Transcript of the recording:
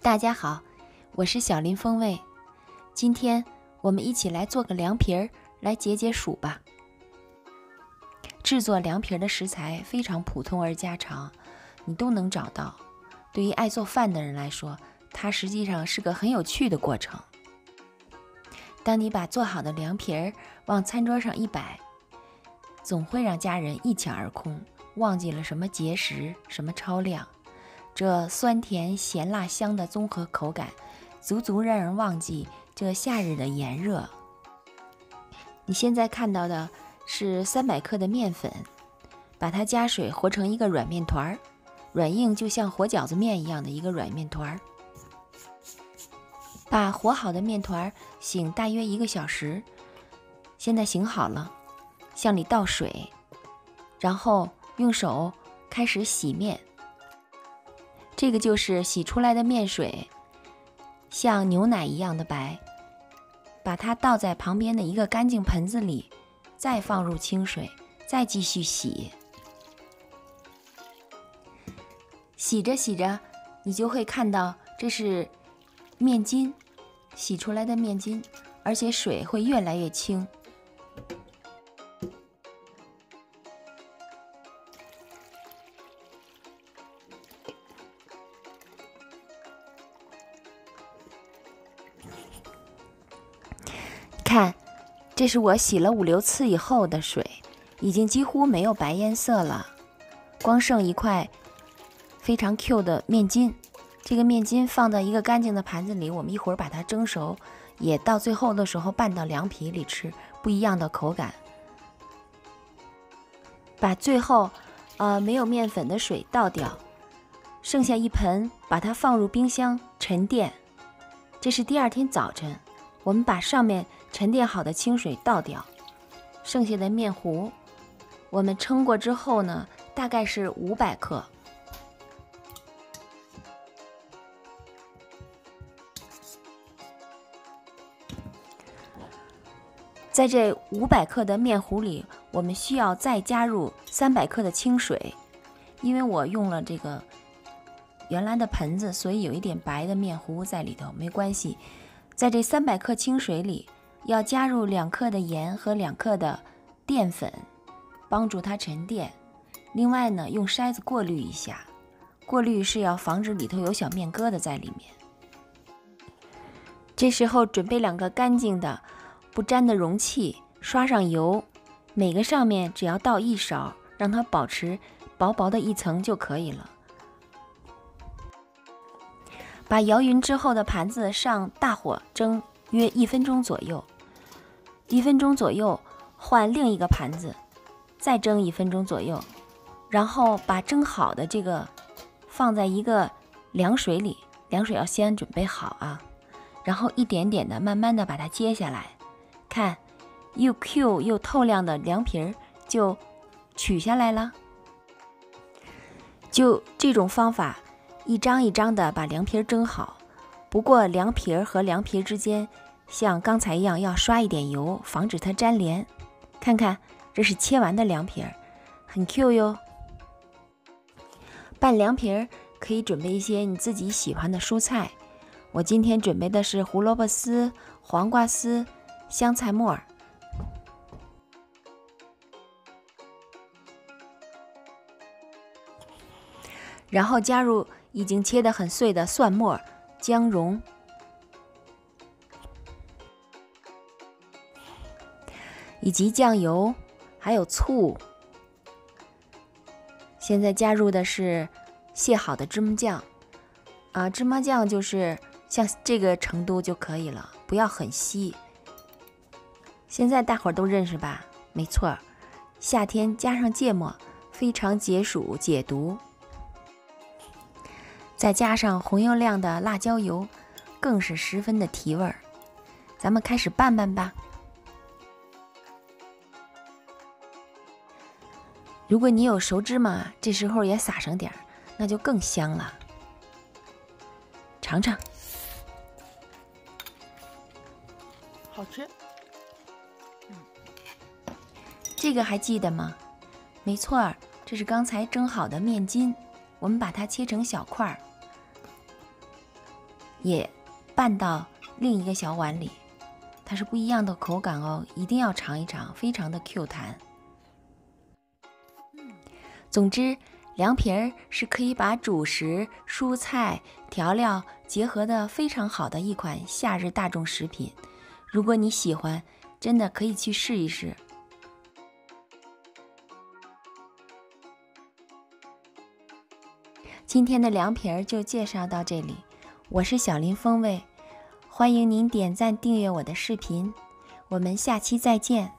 大家好，我是小林风味。今天我们一起来做个凉皮儿，来解解暑吧。制作凉皮儿的食材非常普通而家常，你都能找到。对于爱做饭的人来说，它实际上是个很有趣的过程。当你把做好的凉皮儿往餐桌上一摆，总会让家人一抢而空，忘记了什么节食，什么超量。这酸甜咸辣香的综合口感，足足让人忘记这夏日的炎热。你现在看到的是300克的面粉，把它加水和成一个软面团，软硬就像和饺子面一样的一个软面团。把和好的面团醒大约1个小时，现在醒好了，向里倒水，然后用手开始洗面。这个就是洗出来的面水，像牛奶一样的白，把它倒在旁边的一个干净盆子里，再放入清水，再继续洗。洗着洗着，你就会看到这是面筋，洗出来的面筋，而且水会越来越清。看，这是我洗了5、6次以后的水，已经几乎没有白颜色了，光剩一块非常 Q 的面筋。这个面筋放在一个干净的盘子里，我们一会儿把它蒸熟，也到最后的时候拌到凉皮里吃，不一样的口感。把最后没有面粉的水倒掉，剩下一盆，把它放入冰箱沉淀。这是第2天早晨，我们把上面沉淀好的清水倒掉，剩下的面糊我们称过之后呢，大概是500克。在这500克的面糊里，我们需要再加入300克的清水，因为我用了这个原来的盆子，所以有一点白的面糊在里头，没关系。在这300克清水里，要加入2克的盐和2克的淀粉，帮助它沉淀。另外呢，用筛子过滤一下，过滤是要防止里头有小面疙瘩在里面。这时候准备2个干净的不粘的容器，刷上油，每个上面只要倒1勺，让它保持薄薄的一层就可以了。把摇匀之后的盘子上大火蒸约1分钟左右，1分钟左右换另一个盘子，再蒸1分钟左右，然后把蒸好的这个放在一个凉水里，凉水要先准备好啊，然后一点点的慢慢的把它揭下来，看又 Q 又透亮的凉皮儿就取下来了。就这种方法，一张一张的把凉皮儿蒸好。不过凉皮儿和凉皮儿之间像刚才一样要刷一点油，防止它粘连。看看，这是切完的凉皮儿，很 Q 哟。拌凉皮儿可以准备一些你自己喜欢的蔬菜，我今天准备的是胡萝卜丝、黄瓜丝、香菜末，然后加入已经切得很碎的蒜末、姜蓉，以及酱油，还有醋。现在加入的是卸好的芝麻酱，芝麻酱就是像这个程度就可以了，不要很稀。现在大伙儿都认识吧？没错，夏天加上芥末，非常解暑解毒。再加上红又亮的辣椒油，更是十分的提味儿。咱们开始拌拌吧。如果你有熟芝麻，这时候也撒上点儿，那就更香了。尝尝，好吃。这个还记得吗？没错，这是刚才蒸好的面筋，我们把它切成小块儿。也拌到另一个小碗里，它是不一样的口感哦，一定要尝一尝，非常的 Q 弹。总之，凉皮儿是可以把主食、蔬菜、调料结合得非常好的一款夏日大众食品。如果你喜欢，真的可以去试一试。今天的凉皮儿就介绍到这里，我是小林风味，欢迎您点赞订阅我的视频，我们下期再见。